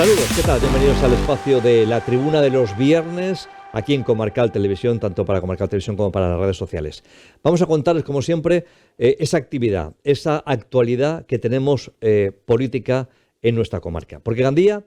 Saludos, ¿qué tal? Bienvenidos al espacio de la tribuna de los viernes, aquí en Comarcal Televisión, tanto para Comarcal Televisión como para las redes sociales. Vamos a contarles, como siempre, esa actividad, esa actualidad que tenemos política en nuestra comarca. Porque Gandía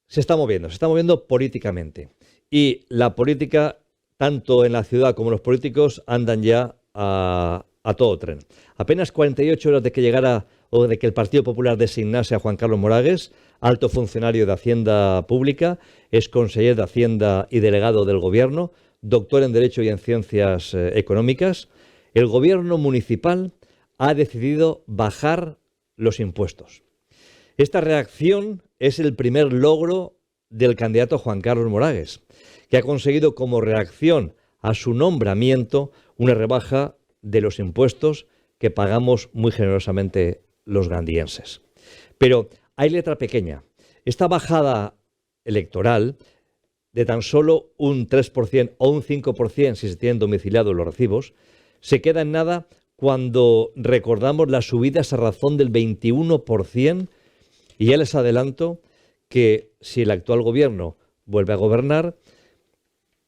se está moviendo políticamente. Y la política, tanto en la ciudad como los políticos, andan ya a todo tren. Apenas 48 horas de que llegara o de que el Partido Popular designase a Juan Carlos Moragues, alto funcionario de Hacienda Pública, ex conseller de Hacienda y delegado del Gobierno, doctor en Derecho y en Ciencias Económicas, el Gobierno municipal ha decidido bajar los impuestos. Esta reacción es el primer logro del candidato Juan Carlos Moragues, que ha conseguido como reacción a su nombramiento una rebaja de los impuestos que pagamos muy generosamente los gandienses. Pero hay letra pequeña. Esta bajada electoral de tan solo un 3% o un 5% si se tienen domiciliados los recibos, se queda en nada cuando recordamos las subidas a razón del 21%, y ya les adelanto que si el actual gobierno vuelve a gobernar,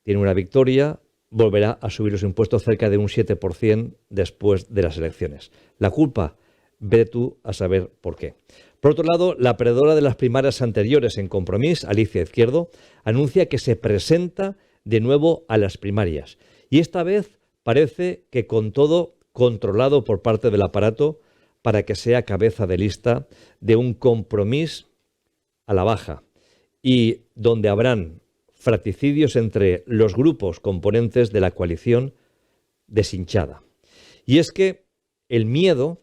tiene una victoria, volverá a subir los impuestos cerca de un 7% después de las elecciones. La culpa, ve tú a saber por qué. Por otro lado, la perdedora de las primarias anteriores en Compromís, Alicia Izquierdo, anuncia que se presenta de nuevo a las primarias. Y esta vez parece que con todo controlado por parte del aparato para que sea cabeza de lista de un Compromís a la baja y donde habrán fratricidios entre los grupos componentes de la coalición deshinchada. Y es que el miedo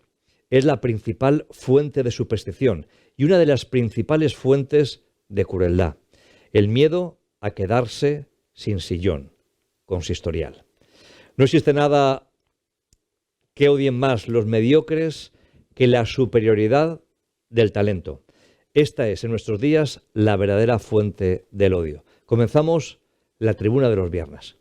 es la principal fuente de superstición y una de las principales fuentes de crueldad. El miedo a quedarse sin sillón consistorial. No existe nada que odien más los mediocres que la superioridad del talento. Esta es, en nuestros días, la verdadera fuente del odio. Comenzamos la tribuna de los viernes.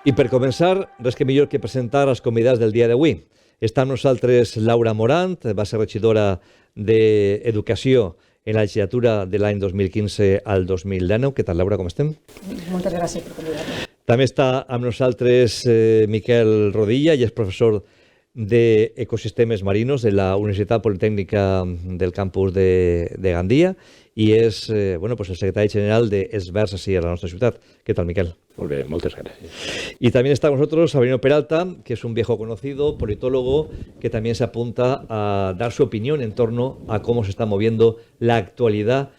I per començar, res que millor que presentar els convidats del dia d'avui. Està amb nosaltres Laura Morant, va ser regidora d'Educació en la legislatura de l'any 2015 al 2019. Què tal, Laura, com estem? Moltes gràcies per convidar-me. També està amb nosaltres Miquel Rodilla, i és professor d'Ecosistemes Marinos de la Universitat Politécnica del campus de Gandia i és el secretari general d'Esversa a la nostra ciutat. Què tal, Miquel? Molt bé, moltes gràcies. Y también está con nosotros Sabino Peralta, que es un viejo conocido, politólogo, que también se apunta a dar su opinión en torno a cómo se está moviendo la actualidad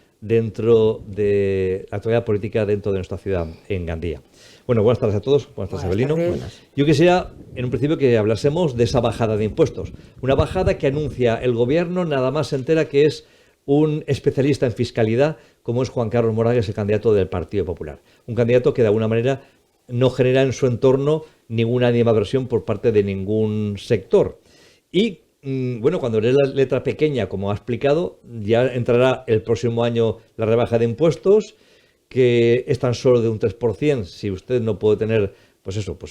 política dentro de nuestra ciudad, en Gandía. Bueno, buenas tardes a todos. Buenas tardes, Abelino. Buenas. Yo quisiera, en un principio, que hablásemos de esa bajada de impuestos. Una bajada que anuncia el gobierno, nada más se entera que es un especialista en fiscalidad, como es Juan Carlos Moragues, el candidato del Partido Popular. Un candidato que de alguna manera no genera en su entorno ninguna animadversión por parte de ningún sector. Y cuando lees la letra pequeña, como ha explicado, ya entrará el próximo año la rebaja de impuestos, que es tan solo de un 3%. Si usted no puede tener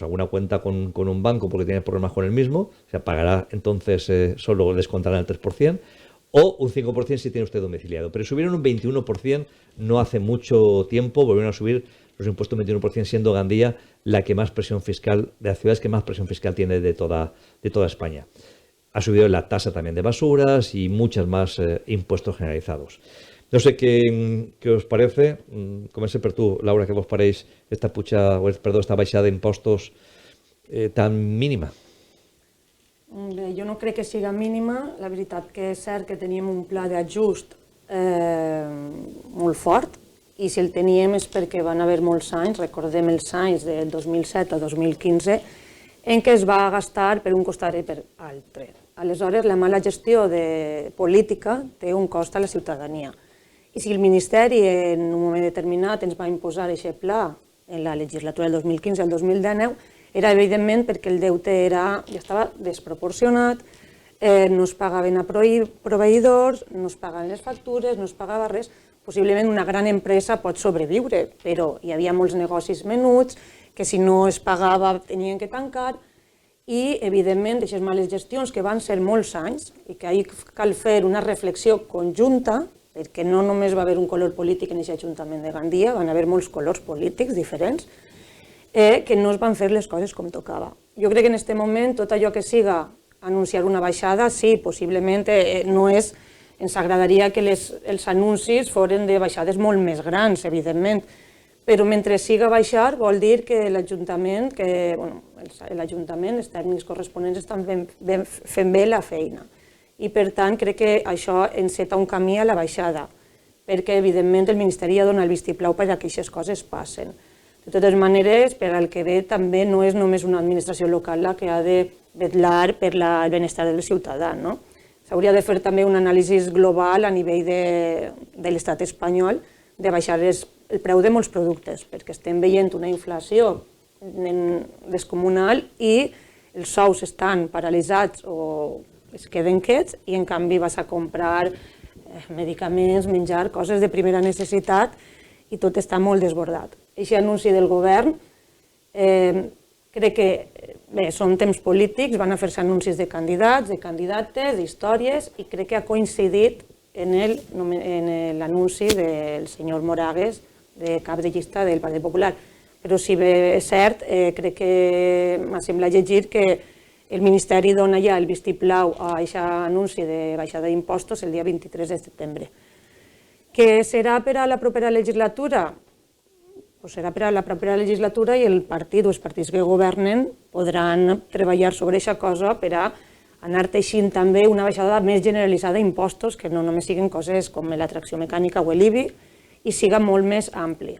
alguna cuenta con un banco porque tiene problemas con el mismo, se pagará entonces, solo descontará el 3%. O un 5% si tiene usted domiciliado. Pero subieron un 21% no hace mucho tiempo, volvieron a subir los impuestos un 21%, siendo Gandía la que más presión fiscal, de las ciudades que más presión fiscal tiene de toda España. Ha subido la tasa también de basuras y muchas más impuestos generalizados. No sé qué os parece. Comencé per tu, Laura, què vos pareix esta baixada d'impostos tan mínima? Jo no crec que siga mínima. La veritat que és cert que teníem un pla d'ajust molt fort, i si el teníem és perquè van haver molts anys, recordem els anys del 2007 a 2015, en què es va gastar per un costat i per altre. Aleshores, la mala gestió de política té un cost a la ciutadania. I si el Ministeri en un moment determinat ens va imposar aquest pla en la legislatura del 2015 al 2019, era evidentment perquè el deute ja estava desproporcionat, no es pagaven a proveïdors, no es pagaven les factures, no es pagava res, possiblement una gran empresa pot sobreviure, però hi havia molts negocis menuts que si no es pagava tenien que tancar i, evidentment, aquestes males gestions que van ser molts anys i que ahir cal fer una reflexió conjunta, perquè no només va haver un color polític en aquest Ajuntament de Gandia, van haver molts colors polítics diferents, que no es van fer les coses com tocava. Jo crec que en aquest moment tot allò que siga anunciar una baixada, sí, possiblement no és... Ens agradaria que els anuncis foren de baixades molt més grans, evidentment, però mentre siga baixar vol dir que l'Ajuntament, els tècnics corresponents estan fent bé la feina. I per tant crec que això enceta un camí a la baixada, perquè evidentment el Ministeri ja dona el vistiplau per a que aquestes coses passen. De totes maneres, per al que ve també no és només una administració local la que ha de vetllar per el benestar del ciutadà, no? S'hauria de fer també un anàlisi global a nivell de l'estat espanyol de baixar el preu de molts productes, perquè estem veient una inflació descomunal i els sous estan paralitzats o es queden quiets i en canvi vas a comprar medicaments, menjar, coses de primera necessitat i tot està molt desbordat. Aquest anunci del govern crec que bé, són temps polítics, van a fer-se anuncis de candidats, de candidates, d'històries, i crec que ha coincidit en l'anunci del senyor Moragues, de cap de llista del Partit Popular. Però si bé és cert, crec que m'ha semblat llegir que el Ministeri dona ja el vistiplau a aquest anunci de baixada d'impostos el dia 23 de setembre. Què serà per a la propera legislatura? Serà per a la propera legislatura i el partit o els partits que governen podran treballar sobre aquesta cosa per a anar teixint també una baixada més generalitzada d'impostos, que no només siguin coses com l'atracció mecànica o l'IBI, i siga molt més ampli.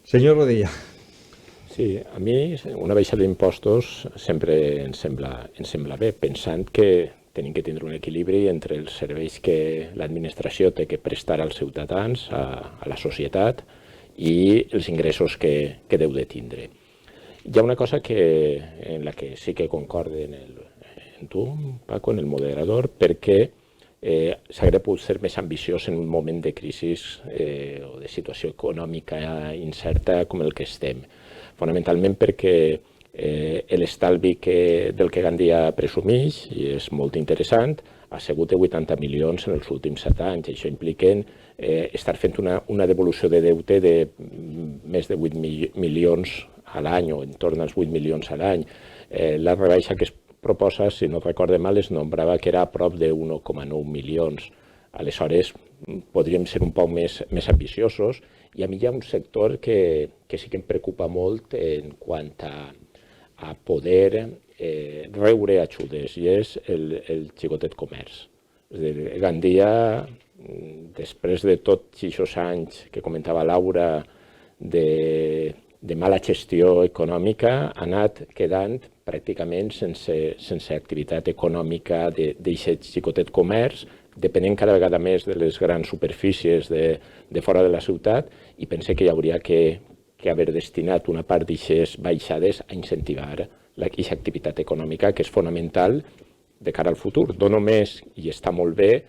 Senyor Rodilla. Sí, a mi una baixada d'impostos sempre em sembla bé, pensant que tenim que tindre un equilibri entre els serveis que l'administració té que prestar als ciutadans, a la societat, i els ingressos que deu de tindre. Hi ha una cosa en la que sí que concorde en tu, Paco, en el moderador, perquè s'hauria pogut ser més ambiciós en un moment de crisi o de situació econòmica incerta com el que estem. Fonamentalment perquè l'estalvi del que Gandia presumeix, i és molt interessant, ha sigut de 80 milions en els últims 7 anys. Això implica estar fent una devolució de deute de més de 8 milions a l'any, o en torn als 8 milions a l'any. La rebaixa que es proposa, si no recorde mal, es nombrava que era a prop de 1,9 milions. Aleshores, podríem ser un poc més ambiciosos, i a mi hi ha un sector que sí que em preocupa molt en quant a poder rebre ajudes, i és el xicotet comerç. És a dir, Gandia, després de tots aquests anys que comentava Laura de mala gestió econòmica, ha anat quedant pràcticament sense activitat econòmica d'aquest xicotet comerç, depenent cada vegada més de les grans superfícies de fora de la ciutat, i pense que hi hauria que haver destinat una part d'aquestes baixades a incentivar aquesta activitat econòmica, que és fonamental de cara al futur. No només, i està molt bé,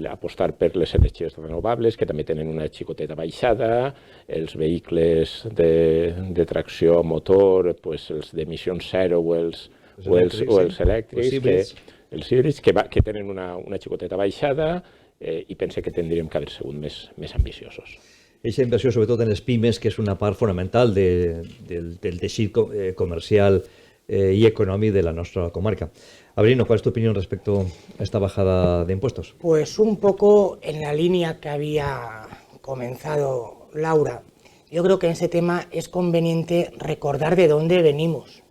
apostar per les energies renovables, que també tenen una xicoteta baixada, els vehicles de tracció a motor, els d'emissions zero o els elèctrics, els híbrids, que tenen una xicoteta baixada, i pense que tindríem que haver sigut més ambiciosos. Aquesta inversió, sobretot en les pimes, que és una part fonamental del teixit comercial y económico de la nuestra comarca. Avelino, ¿cuál es tu opinión respecto a esta bajada de impuestos? Pues un poco en la línea que había comenzado Laura. Yo creo que en ese tema es conveniente recordar de dónde venimos.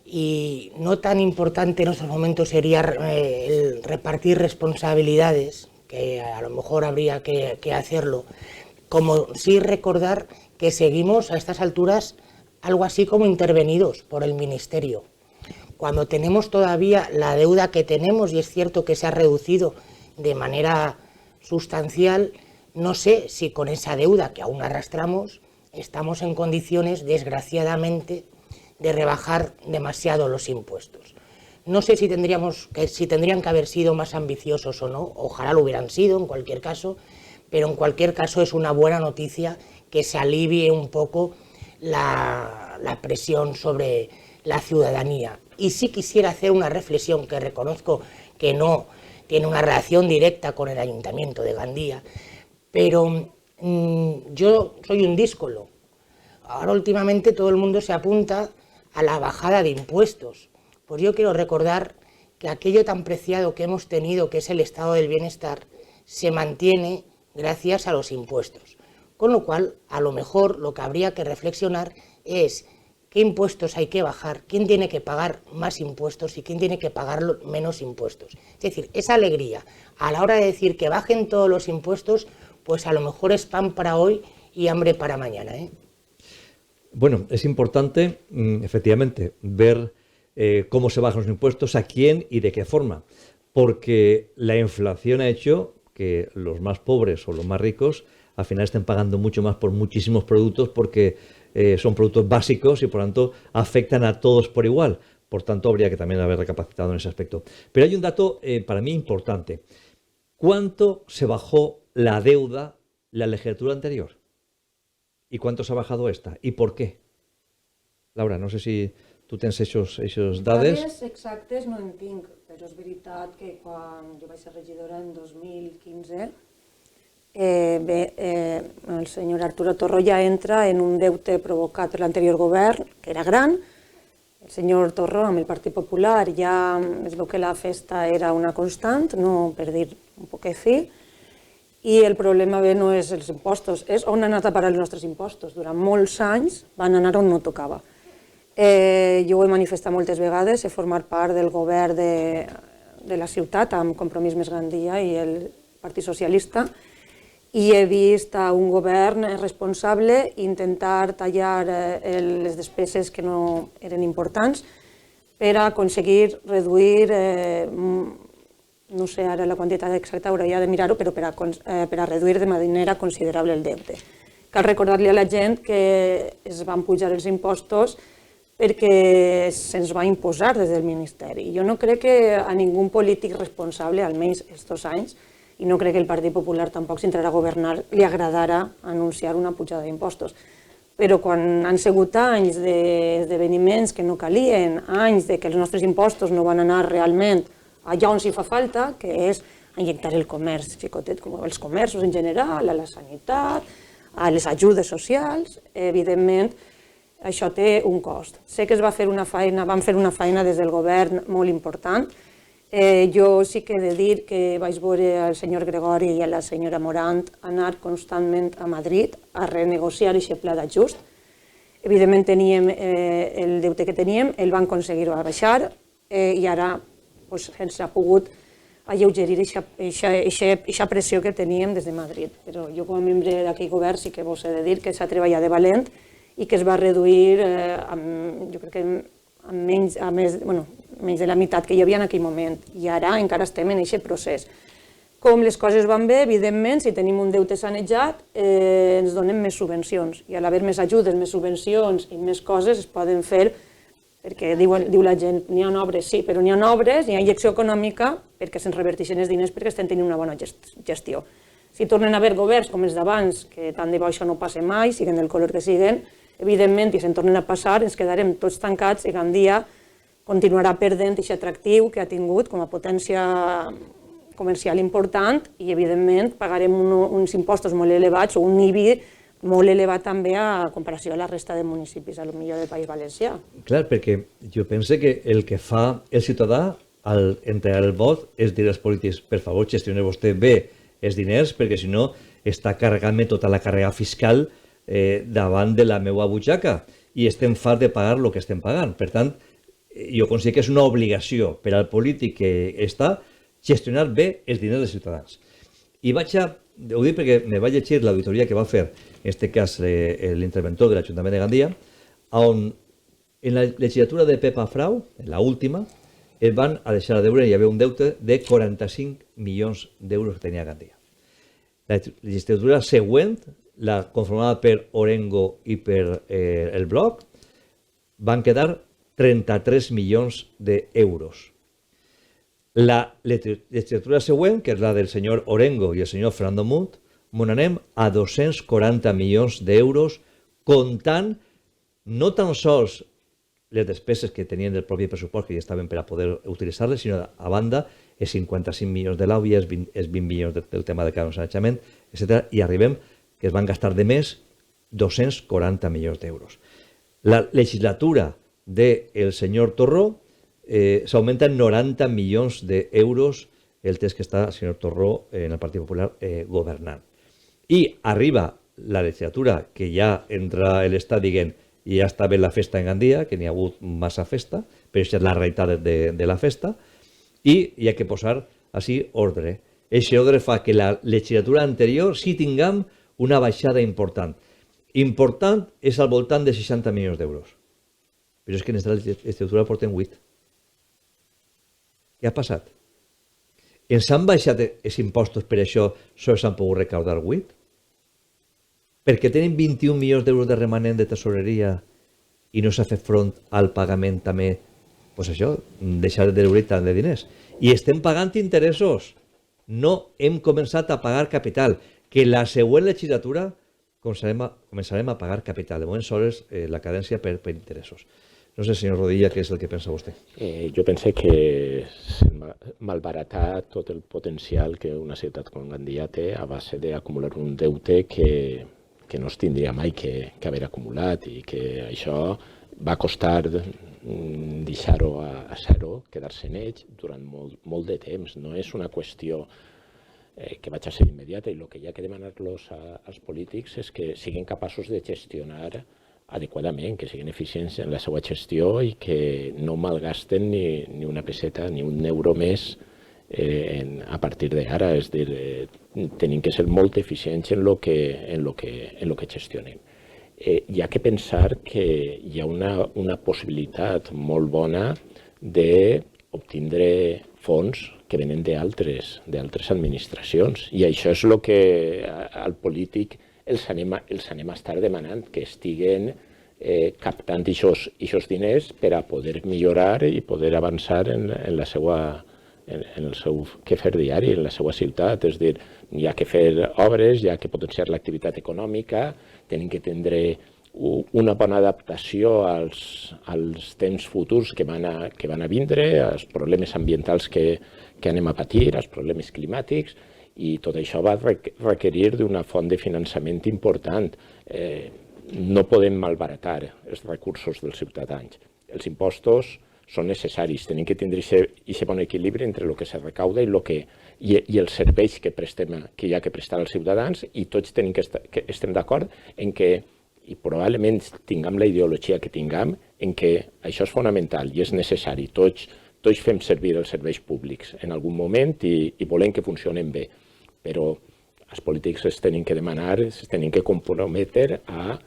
Y no tan importante en estos momentos sería el repartir responsabilidades, que a lo mejor habría que hacerlo, como sí recordar que seguimos a estas alturas algo así como intervenidos por el Ministerio. Cuando tenemos todavía la deuda que tenemos, y es cierto que se ha reducido de manera sustancial, no sé si con esa deuda que aún arrastramos estamos en condiciones, desgraciadamente, de rebajar demasiado los impuestos. No sé si tendrían que haber sido más ambiciosos o no, ojalá lo hubieran sido en cualquier caso, pero en cualquier caso es una buena noticia que se alivie un poco la presión sobre la ciudadanía. Y sí quisiera hacer una reflexión que reconozco que no tiene una relación directa con el Ayuntamiento de Gandía, pero yo soy un díscolo. Ahora últimamente todo el mundo se apunta a la bajada de impuestos. Pues yo quiero recordar que aquello tan preciado que hemos tenido, que es el estado del bienestar, se mantiene gracias a los impuestos. Con lo cual, a lo mejor lo que habría que reflexionar es qué impuestos hay que bajar, quién tiene que pagar más impuestos y quién tiene que pagar menos impuestos. Es decir, esa alegría a la hora de decir que bajen todos los impuestos, pues a lo mejor es pan para hoy y hambre para mañana, ¿eh? Bueno, es importante, efectivamente, ver cómo se bajan los impuestos, a quién y de qué forma, porque la inflación ha hecho que los más pobres o los más ricos al final estén pagando mucho más por muchísimos productos porque son productos básicos y por lo tanto afectan a todos por igual. Por tanto, habría que también haber recapacitado en ese aspecto. Pero hay un dato para mí importante. ¿Cuánto se bajó la deuda la legislatura anterior? ¿Y cuánto se ha bajado esta? ¿Y por qué? Laura, no sé si tu tens esos dades. Dades exactes no en tinc, però és veritat que quan jo vaig ser regidora en 2015, el senyor Arturo Torro ja entra en un deute provocat per l'anterior govern, que era gran. El senyor Torro, amb el Partit Popular, ja es veu que la festa era una constant, no per dir un poquet fi, i el problema bé no és els impostos, és on han anat a parar els nostres impostos. Durant molts anys van anar on no tocava. Jo ho he manifestat moltes vegades, he format part del govern de la ciutat amb Compromís Més Gandia i el Partit Socialista i he vist un govern responsable intentar tallar les despeses que no eren importants per aconseguir reduir, no sé ara la quantitat exacta, hauria de mirar-ho, però per a reduir de manera considerable el deute. Cal recordar-li a la gent que es van pujar els impostos perquè se'ns va imposar des del Ministeri. Jo no crec que a ningú polític responsable, almenys aquests anys, i no crec que el Partit Popular tampoc, si entrarà a governar, li agradarà anunciar una pujada d'impostos. Però quan han sigut anys d'esdeveniments que no calien, anys de que els nostres impostos no van anar realment allà on s'hi fa falta, que és injectar el comerç xicotet, com els comerços en general, a la sanitat, a les ajudes socials, evidentment, això té un cost. Sé que van fer una feina des del govern molt important. Jo sí que he de dir que vaig veure al senyor Gregori i a la senyora Morant anar constantment a Madrid a renegociar aquest pla d'ajust. Evidentment teníem el deute que teníem, el van aconseguir baixar i ara ens ha pogut alleugerir aquesta pressió que teníem des de Madrid. Però jo com a membre d'aquell govern sí que vos he de dir que s'ha treballat de valent i que es va reduir, jo crec que menys de la meitat que hi havia en aquell moment. I ara encara estem en aquest procés. Com les coses van bé, evidentment, si tenim un deute sanejat, ens donen més subvencions. I a l'haver més ajudes, més subvencions i més coses es poden fer, perquè diu la gent, n'hi ha obres, sí, però n'hi ha obres, n'hi ha injecció econòmica perquè se'ns reverteixen els diners perquè estem tenint una bona gestió. Si tornen a haver governs com els d'abans, que tant de bo això no passe mai, siguen del color que siguen, evidentment, i se'n tornen a passar, ens quedarem tots tancats i Gandia continuarà perdent aquest atractiu que ha tingut com a potència comercial important i, evidentment, pagarem uns impostos molt elevats o un IBI molt elevat també a comparació a la resta de municipis, a lo millor del País Valencià. Clar, perquè jo pense que el que fa el ciutadà al entregar el vot és dir als polítics, per favor, gestioneu vostè bé els diners, perquè si no està carregant-me tota la càrrega fiscal davant de la meva butxaca i estem farts de pagar el que estem pagant. Per tant, jo considero que és una obligació per al polític que està gestionar bé els diners dels ciutadans. I ho dic perquè me va llegir l'auditoria que va fer, en aquest cas l'interventor de l'Ajuntament de Gandia, on en la legislatura de Pepa Frau, en l'última, es van a deixar a deure, hi havia un deute de 45 milions d'euros que tenia Gandia. La legislatura següent, la conformada per Orengo i per el Bloc, van quedar 33 milions d'euros. La legislatura següent, que és la del senyor Orengo i el senyor Fernando Mut, anem a 240 milions d'euros, comptant no tan sols les despeses que tenien del propi pressupost, que ja estaven per a poder utilitzar-les, sinó a banda els 55 milions de l'AUIA, els 20 milions del tema de cànon sanejament, etc. I arribem que es van gastar de més 240 milions d'euros. La legislatura del senyor Torró s'augmenta en 90 milions d'euros el temps que està el senyor Torró en el Partit Popular governant. I arriba la legislatura que ja entra l'Estat dient i ja està bé la festa en Gandia, que n'hi ha hagut massa festa, però això és la realitat de la festa, i hi ha que posar així ordre. Aquest ordre fa que la legislatura anterior sí tinguem una baixada important. Important és al voltant de 60 milions d'euros. Però és que en aquesta legislatura porten 8. Què ha passat? Ens han baixat els impostos, per això sols s'han pogut recaudar 8? Perquè tenen 21 milions d'euros de remanent de tesoreria i no s'ha fet front al pagament també, doncs això, deixar de deure tant de diners. I estem pagant interessos. No hem començat a pagar capital, que la següent legislatura començarem a pagar capital. De moment sols la cadència per interessos. No sé, senyor Rodilla, què és el que pensa vostè? Jo penso que malbaratar tot el potencial que una ciutat com Gandia té a base d'acumular un deute que no es tindria mai que haver acumulat i que això va costar deixar-ho a zero, quedar-se en ells durant molt de temps. No és una qüestió que vaig a ser immediata i el que hi ha que demanar-los als polítics és que siguin capaços de gestionar adequadament, que siguin eficients en la seva gestió i que no malgasten ni una peseta ni un euro més a partir d'ara. És a dir, tenim que ser molt eficients en lo que gestionem. Hi ha que pensar que hi ha una possibilitat molt bona d'obtindre fons que venen d'altres administracions i això és el que al polític els anem a estar demanant, que estiguen captant aquests diners per a poder millorar i poder avançar en el seu quefer diari, en la seva ciutat. És a dir, hi ha que fer obres, hi ha que potenciar l'activitat econòmica, tenim que tindre una bona adaptació als temps futurs que van a vindre, als problemes ambientals que anem a patir, als problemes climàtics, i tot això va requerir d'una font de finançament important. No podem malbaratar els recursos dels ciutadans. Els impostos són necessaris, tenim que tindre aquest bon equilibri entre el que se recauda i els serveis que hi ha que prestar als ciutadans, i tots estem d'acord en que, i probablement tinguem la ideologia que tinguem, en que això és fonamental i és necessari. Tots fem servir els serveis públics en algun moment i volem que funcionen bé, però els polítics es tenen que demanar, es tenen que comprometre a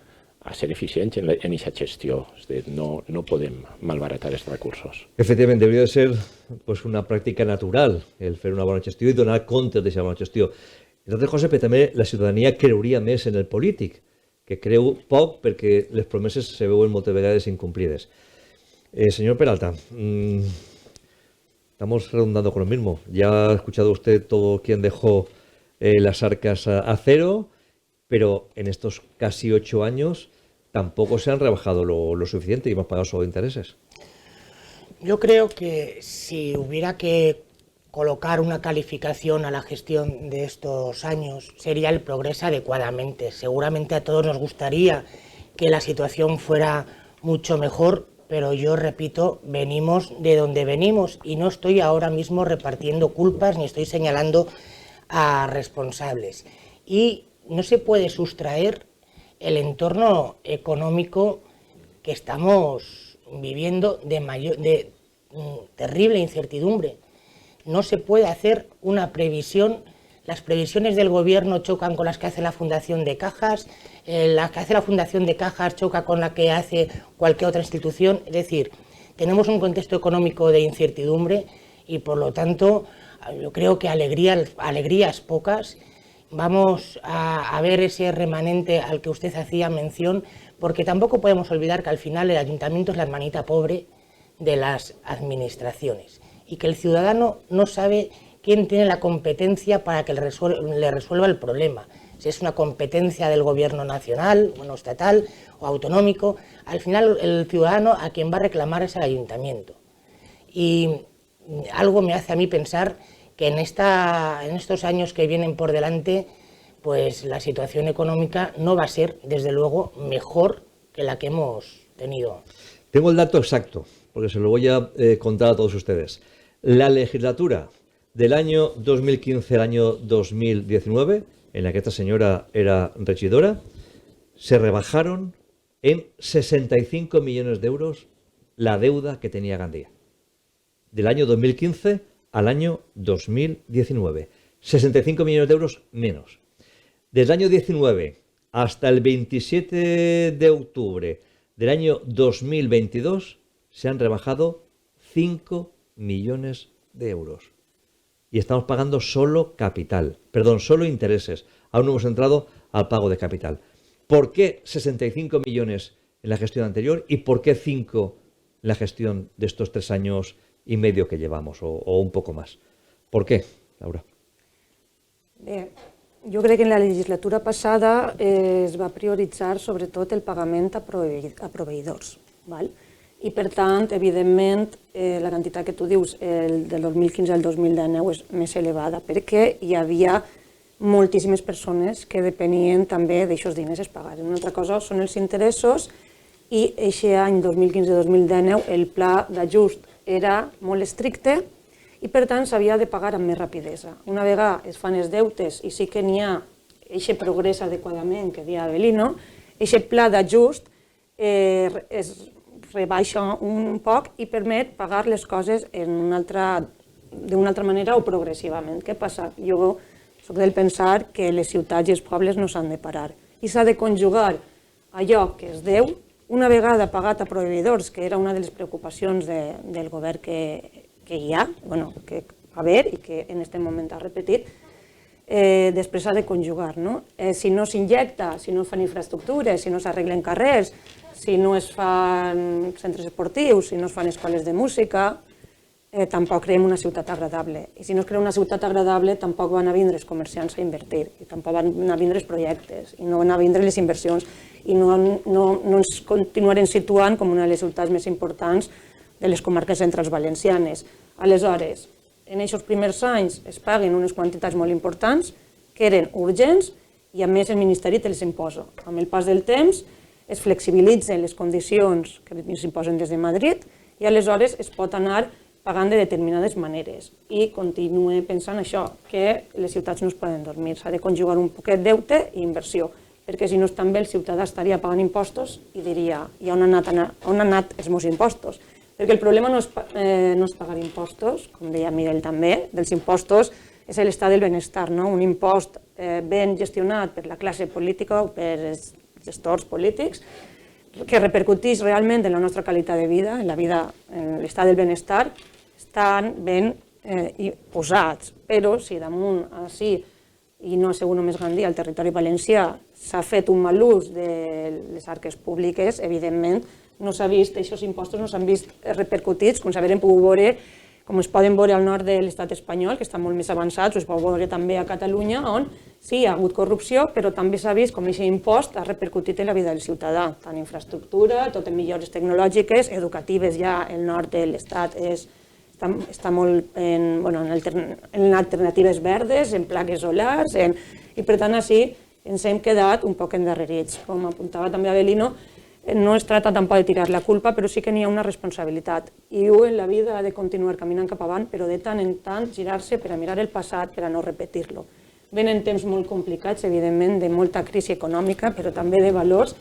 ser eficients en aquesta gestió. És dir, no podem malbaratar els recursos. Efectivament, hauria de ser una pràctica natural el fer una bona gestió i donar comptes d'aquesta bona gestió. Entre altres coses, perquè també la ciutadania creuria més en el polític, que creu poc perquè les promeses se veuen moltes vegades incumplides. Señor Peralta, estamos redundando con lo mismo. Ya ha escuchado usted todo quien dejó las arcas a cero, pero en estos casi 8 años tampoco se han rebajado lo suficiente y hemos pagado solo intereses. Yo creo que si hubiera que colocar una calificación a la gestión de estos años, sería el progreso adecuadamente. Seguramente a todos nos gustaría que la situación fuera mucho mejor, pero yo repito, venimos de donde venimos y no estoy ahora mismo repartiendo culpas ni estoy señalando a responsables. Y no se puede sustraer el entorno económico que estamos viviendo de terrible incertidumbre. No se puede hacer una previsión. Las previsiones del gobierno chocan con las que hace la Fundación de Cajas, la que hace la Fundación de Cajas choca con la que hace cualquier otra institución. Es decir, tenemos un contexto económico de incertidumbre y por lo tanto yo creo que alegrías pocas. Vamos a ver ese remanente al que usted hacía mención, porque tampoco podemos olvidar que al final el ayuntamiento es la hermanita pobre de las administraciones. y que el ciudadano no sabe quién tiene la competencia para que le resuelva el problema. Si es una competencia del gobierno nacional, bueno, estatal o autonómico, al final el ciudadano a quien va a reclamar es el ayuntamiento. Y algo me hace a mí pensar que en estos años que vienen por delante, pues la situación económica no va a ser, desde luego, mejor que la que hemos tenido. Tengo el dato exacto, porque se lo voy a contar a todos ustedes. La legislatura del año 2015 al año 2019, en la que esta señora era regidora, se rebajaron en 65 millones de euros la deuda que tenía Gandía. Del año 2015 al año 2019. 65 millones de euros menos. Desde el año 19 hasta el 27 de octubre del año 2022 se han rebajado 5 millones de euros. Y estamos pagando solo solo intereses. Aún no hemos entrado al pago de capital. ¿Por qué 65 millones en la gestión anterior y por qué 5 en la gestión de estos 3 años y medio que llevamos o un poco más? ¿Por qué, Laura? Jo crec que en la legislatura passada es va prioritzar sobretot el pagament a proveïdors. Val? I per tant, evidentment, la quantitat que tu dius del 2015 al 2019 és més elevada perquè hi havia moltíssimes persones que depenien també d'aixòs diners es pagar. Una altra cosa són els interessos i aquest any 2015-2019 el pla d'ajust era molt estricte i per tant s'havia de pagar amb més rapidesa. Una vegada es fan els deutes i sí que n'hi ha aquest progrés adequadament que deia Avelino, aquest pla d'ajust es rebaixa un poc i permet pagar les coses d'una altra manera o progressivament. Què passa? Jo soc del pensar que les ciutats i els pobles no s'han de parar i s'ha de conjugar allò que es deu, una vegada pagat a proveïdors, que era una de les preocupacions del govern que hi ha, que va haver i que en aquest moment ha repetit, després s'ha de conjugar. Si no s'injecta, si no fan infraestructures, si no s'arreglen carrers, si no es fan centres esportius, si no es fan escoles de música, tampoc creem una ciutat agradable. I si no es crea una ciutat agradable, tampoc van a vindre els comerciants a invertir, i tampoc van a vindre els projectes, i no van a vindre les inversions, i no ens continuarem situant com una de les ciutats més importants de les comarques centrals valencianes. Aleshores, en aquests primers anys es paguen unes quantitats molt importants que eren urgents i a més el Ministeri te les imposa. Amb el pas del temps es flexibilitzen les condicions que s'imposen des de Madrid i aleshores es pot anar pagant de determinades maneres. I continuo pensant això, que les ciutats no es poden dormir, s'ha de conjugar un poquet deute i inversió, perquè si no estan bé el ciutadà estaria pagant impostos i diria, i on han anat els meus impostos? Perquè el problema no és pagar impostos, com deia Miguel també, dels impostos és l'estat del benestar, un impost ben gestionat per la classe política o per els gestors polítics, que repercuteix realment en la nostra qualitat de vida, en l'estat del benestar, estan ben posats. Però si damunt, així, i no ha sigut només Gandia, al territori valencià, s'ha fet un mal ús de les arques públiques, evidentment, no s'ha vist, aquests impostos no s'han vist repercutits, com s'haurien pogut veure, com es poden veure al nord de l'estat espanyol, que estan molt més avançats, o es pot veure també a Catalunya, on sí, hi ha hagut corrupció, però també s'ha vist com aquest impost ha repercutit en la vida del ciutadà, tant infraestructura, tot en millores tecnològiques, educatives, ja el nord de l'estat està molt en alternatives verdes, en plaques solars, i per tant així ens hem quedat un poc endarrerits. Com apuntava també Avelino, no es tracta tampoc de tirar la culpa, però sí que n'hi ha una responsabilitat. I en la vida ha de continuar caminant cap avant, però de tant en tant girar-se per a mirar el passat, per a no repetir-lo. Venen temps molt complicats, evidentment, de molta crisi econòmica, però també de valors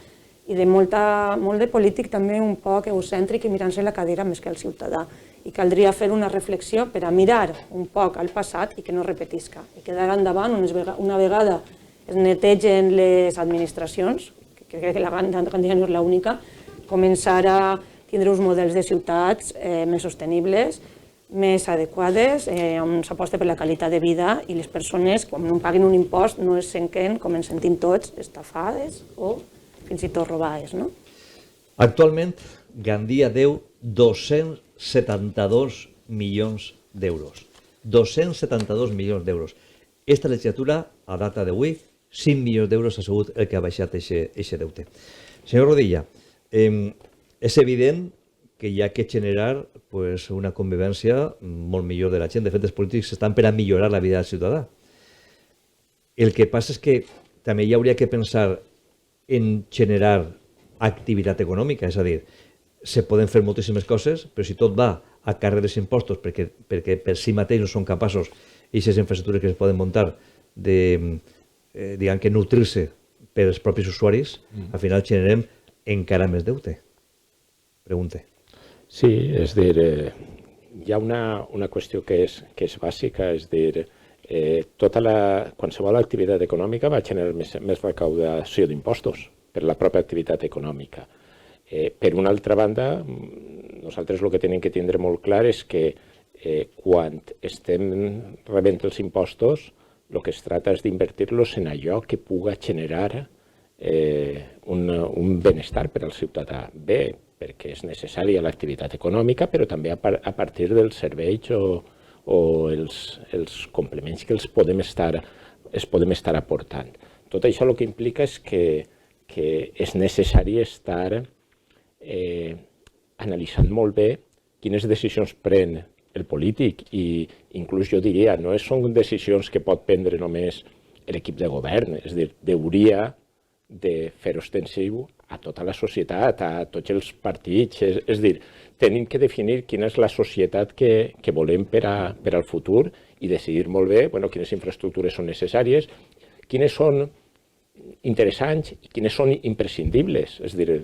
i de molt de polític també un poc egocèntric i mirant-se la cadira més que al ciutadà. I caldria fer una reflexió per a mirar un poc al passat i que no repetisca. I que d'ara endavant, una vegada es netegen les administracions, que crec que la Gandia no és l'única, començar a tindre uns models de ciutats més sostenibles, més adequades, on s'aposta per la qualitat de vida i les persones, quan no paguen un impost, no es senten, com ens sentim tots, estafades o fins i tot robades. Actualment, Gandia deu 272 milions d'euros. 272 milions d'euros. Esta legislatura, a data d'avui, 5 milions d'euros ha sigut el que ha baixat aquest deute. Senyor Rodilla, és evident que hi ha que generar pues, una convivència molt millor de la gent. De fet, els polítics estan per a millorar la vida del ciutadà. El que passa és que també hi hauria que pensar en generar activitat econòmica, és a dir, se poden fer moltíssimes coses, però si tot va a càrrec dels impostos perquè per si mateix no són capaços aquestes infraestructures que es poden muntar de, diguem que nutrir-se per als propis usuaris, al final generem encara més deute. Pregunte. Sí, és dir, hi ha una qüestió que és bàsica, és dir, qualsevol activitat econòmica va generar més recaudació d'impostos per la pròpia activitat econòmica. Per una altra banda, nosaltres el que tenim que tindre molt clar és que quan estem rebent els impostos, el que es tracta és d'invertir-los en allò que puga generar un benestar per al ciutadà. Bé, perquè és necessària l'activitat econòmica, però també a partir dels serveis o els complements que es podem estar aportant. Tot això el que implica és que és necessari estar analitzant molt bé quines decisions pren el polític i inclús jo diria, no són decisions que pot prendre només l'equip de govern, és a dir, hauria de fer ostensiu a tota la societat, a tots els partits, és a dir, tenim que definir quina és la societat que volem per al futur i decidir molt bé quines infraestructures són necessàries, quines són interessants i quines són imprescindibles. És a dir,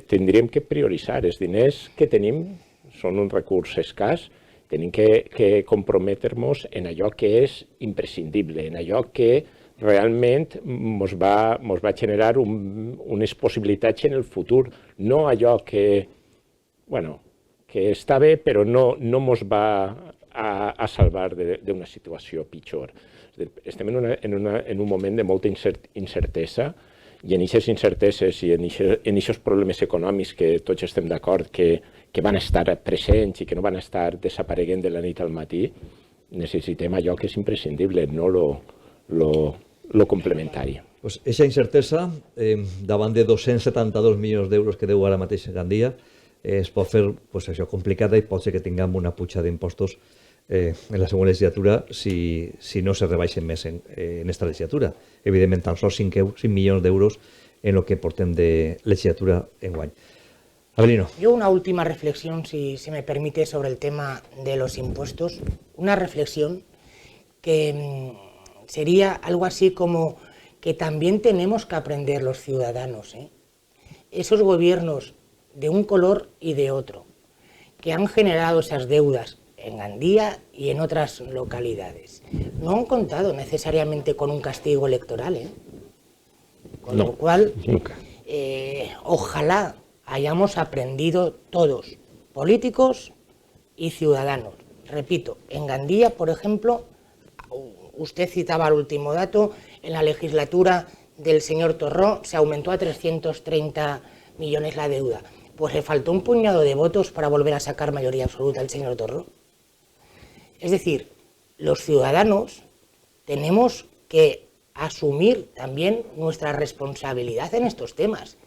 tindríem que prioritzar. Els diners que tenim són un recurs escàs, tenim que comprometre-nos en allò que és imprescindible, en allò que realment ens va generar unes possibilitats en el futur, no allò que està bé però no ens va a salvar d'una situació pitjor. Estem en un moment de molta incertesa i en aquestes incerteses i en aquests problemes econòmics que tots estem d'acord que van estar presents i que no van estar desapareguent de la nit al matí, necessitem allò que és imprescindible, no lo complementari. Aquesta incertesa, davant de 272 milions d'euros que deu ara mateix Gandia, es pot fer això complicada i pot ser que tinguem una puja d'impostos en la següent legislatura si no se rebaixen més en aquesta legislatura. Evidentment, tan sols 5 milions d'euros en el que portem de legislatura enguany. Avelino. Yo una última reflexión, si se me permite, sobre el tema de los impuestos. Una reflexión que sería algo así como que también tenemos que aprender los ciudadanos, esos gobiernos de un color y de otro, que han generado esas deudas en Gandía y en otras localidades, no han contado necesariamente con un castigo electoral, con lo cual, ojalá hayamos aprendido todos, políticos y ciudadanos. Repito, en Gandía, por ejemplo, usted citaba el último dato, en la legislatura del señor Torró se aumentó a 330 millones la deuda. Pues le faltó un puñado de votos para volver a sacar mayoría absoluta al señor Torró. Es decir, los ciudadanos tenemos que asumir también nuestra responsabilidad en estos temas.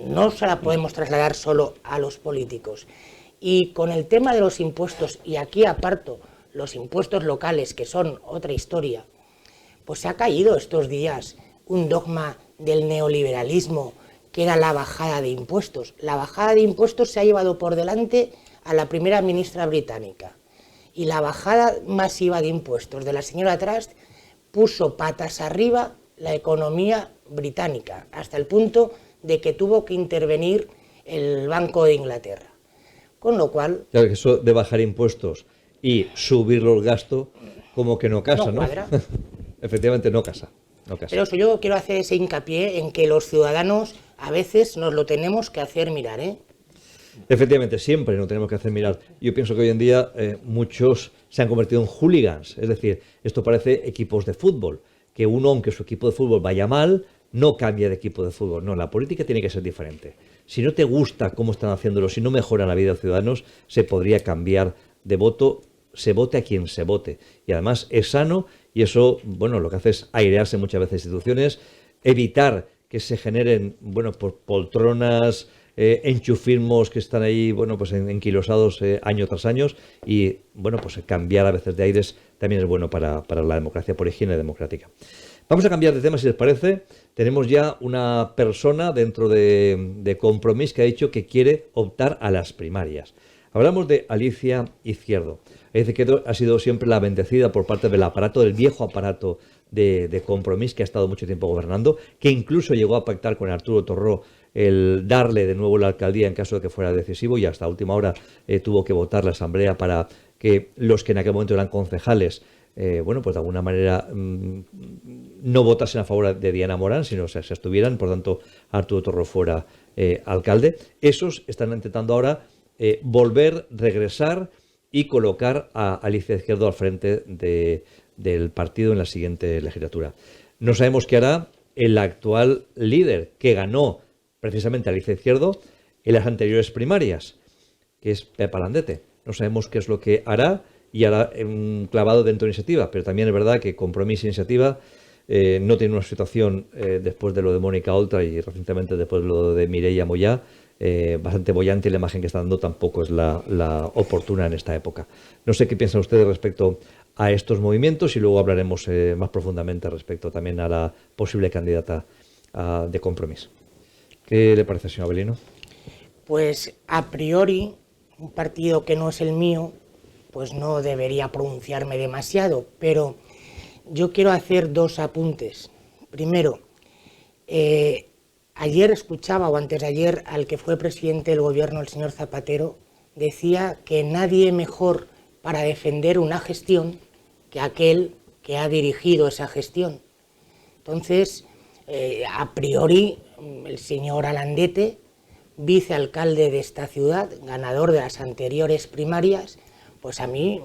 No se la podemos trasladar solo a los políticos. Y con el tema de los impuestos, y aquí aparto los impuestos locales, que son otra historia, pues se ha caído estos días un dogma del neoliberalismo, que era la bajada de impuestos. La bajada de impuestos se ha llevado por delante a la primera ministra británica. Y la bajada masiva de impuestos de la señora Truss puso patas arriba la economía británica, hasta el punto de que tuvo que intervenir el Banco de Inglaterra. Con lo cual... Claro, que eso de bajar impuestos y subir los gastos, como que no casa, ¿no? Cuadra. Efectivamente, no casa. Pero eso, yo quiero hacer ese hincapié en que los ciudadanos a veces nos lo tenemos que hacer mirar, Efectivamente, siempre nos tenemos que hacer mirar. Yo pienso que hoy en día muchos se han convertido en hooligans, es decir, esto parece equipos de fútbol, que uno, aunque su equipo de fútbol vaya mal, no cambia de equipo de fútbol. No, la política tiene que ser diferente. si no te gusta cómo están haciéndolo, si no mejora la vida de los ciudadanos, se podría cambiar de voto, se vote a quien se vote. Y además es sano y eso, bueno, lo que hace es airearse muchas veces instituciones, evitar que se generen, bueno, por poltronas, enchufismos que están ahí, bueno, pues enquilosados año tras año y, bueno, pues cambiar a veces de aires también es bueno para la democracia, por higiene democrática. Vamos a cambiar de tema, si les parece. Tenemos ya una persona dentro de Compromís que ha dicho que quiere optar a las primarias. Hablamos de Alicia Izquierdo. Alicia Izquierdo ha sido siempre la bendecida por parte del aparato, del viejo aparato de Compromís, que ha estado mucho tiempo gobernando, que incluso llegó a pactar con Arturo Torró el darle de nuevo la alcaldía en caso de que fuera decisivo, y hasta última hora tuvo que votar la asamblea para que los que en aquel momento eran concejales, bueno, pues de alguna manera no votasen a favor de Diana Morán, sino se abstuvieran, por tanto Arturo Torró fuera alcalde. Esos están intentando ahora volver, regresar y colocar a Alicia Izquierdo al frente del partido en la siguiente legislatura. No sabemos qué hará el actual líder, que ganó precisamente Alicia Izquierdo en las anteriores primarias, que es Pepa Landete. No sabemos qué es lo que hará y hará un clavado dentro de Iniciativa, pero también es verdad que Compromís e Iniciativa no tiene una situación después de lo de Mónica Oltra y recientemente después de lo de Mireia Moyá, bastante bollante, y la imagen que está dando tampoco es la oportuna en esta época. No sé qué piensan ustedes respecto a estos movimientos y luego hablaremos más profundamente respecto también a la posible candidata de Compromís. ¿Qué le parece, señor Avelino? Pues a priori, un partido que no es el mío, pues no debería pronunciarme demasiado, pero yo quiero hacer dos apuntes. Primero, ayer escuchaba, o antes de ayer, al que fue presidente del gobierno, el señor Zapatero, decía que nadie mejor para defender una gestión que aquel que ha dirigido esa gestión. Entonces, a priori, el señor Alandete, vicealcalde de esta ciudad, ganador de las anteriores primarias, pues a mí,